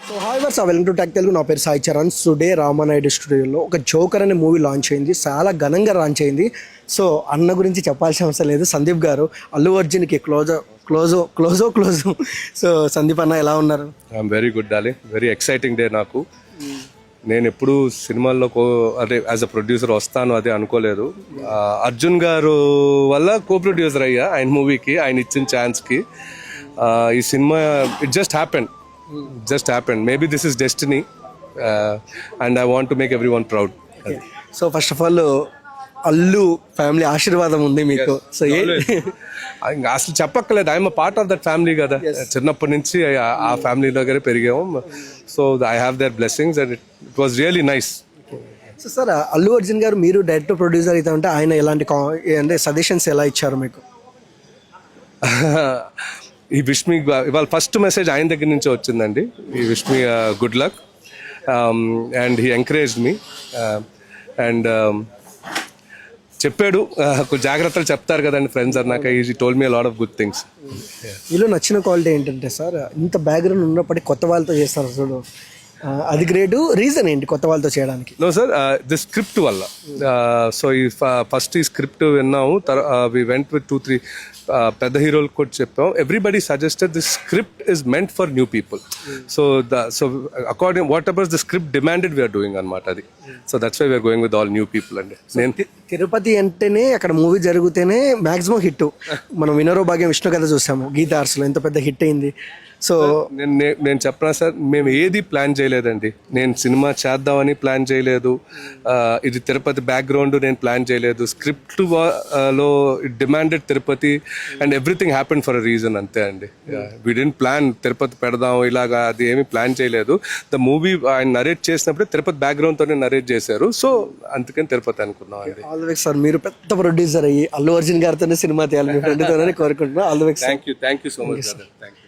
So hi viewers welcome to tech Telugu. నా పేరు Sai Charan. Today Ramanaidu స్టూడియోలో ఒక జోకర్ అనే మూవీ లాంచ్ అయింది. చాలా ఘనంగా లాంచ్ అయింది. సో అన్న గురించి చెప్పాల్సిన అవసరం లేదు. సందీప్ గారు అల్లు అర్జున్కి క్లోజో. సో సందీప్ అన్న ఎలా ఉన్నారు? I'm very good darling. Very exciting day నాకు. నేను ఎప్పుడు సినిమాల్లో అదే యాజ్ అ ప్రొడ్యూసర్ వస్తాను అదే అనుకోలేదు. అర్జున్ గారు వల్ల కో ప్రొడ్యూసర్ అయ్యా ఆయన మూవీకి, ఆయన ఇచ్చిన ఛాన్స్కి. ఈ cinema it just happened. Maybe this is destiny and I want to make everyone proud. So first of all Allu family ఆశీర్వాదం ఉంది మీకు. సో అసలు చెప్పక్కర్లేదు, I'm part of that family కదా. చిన్నప్పటి నుంచి ఆ ఫ్యామిలీ దగ్గర పెరిగాము. So I have their blessings and it was really nice. So sir Allu Arjun garu మీరు డైరెక్టర్ ప్రొడ్యూసర్ అయితే ఉంటే ఆయన ఎలాంటి అంటే సజెషన్స్ ఎలా ఇచ్చారు మీకు? ఈ విష్ మీ ఇవాళ ఫస్ట్ మెసేజ్ ఆయన దగ్గర నుంచి వచ్చిందండి. ఈ wish me good luck and he encouraged me and చెప్పాడు కొంచెం జాగ్రత్తలు చెప్తారు కదండి ఫ్రెండ్స్ అన్నాక. ఈ told me lot of good things. మీలో నచ్చిన క్వాలిటీ ఏంటంటే సార్, ఇంత బ్యాక్గ్రౌండ్ ఉన్నప్పటికీ కొత్త వాళ్ళతో చేస్తారు చూడు, అది గ్రేట్. రీజన్ ఏంటి కొత్త వాళ్ళతో చేయడానికి? నో సార్, ది స్క్రిప్ట్ వల్ల. సో ఈ ఫస్ట్ ఈ స్క్రిప్ట్ విన్నాము, వి వెంట్ విత్ 2-3 పెద్ద హీరోలకు కూడా చెప్పాం. Everybody suggested the script is meant for new people. So according whatever the script demanded we're doing అనమాట అది. So that's why we're going with all new people అండి. నేను తిరుపతి అంటేనే అక్కడ మూవీ జరిగితేనే మ్యాక్సిమం హిట్. మనం వినరో భాగ్యం విష్ణు కథ చూసాము, గీత ఆర్ట్స్లో ఎంత పెద్ద హిట్ అయింది. సో నేను చెప్పనా సార్, మేము ఏది ప్లాన్ చేయలేదండి. నేను సినిమా చేద్దామని ప్లాన్ చేయలేదు. ఇది తిరుపతి బ్యాక్గ్రౌండ్ నేను ప్లాన్ చేయలేదు. స్క్రిప్ట్ లో demanded Tirupati and everything happen for a reason, అంతే అండి. వి డెంట్ ప్లాన్ తిరుపతి పెడదాం ఇలాగా, అది ఏమీ ప్లాన్ చేయలేదు. ద మూవీ ఆయన నరేట్ చేసినప్పుడు తిరుపతి బ్యాక్గ్రౌండ్ తోనే నరేట్ చేశారు. సో అందుకని తిరుపతి అనుకున్నాం అండి. All the best sir. మీరు పెద్ద ప్రొడ్యూసర్ అయ్యి అల్లు అర్జున్ గారితోనే సినిమా తీయాలి మీ ఫ్రెండ్తోనే కోరుకుంటున్నాను. All the best. Thank you so much. Thank you.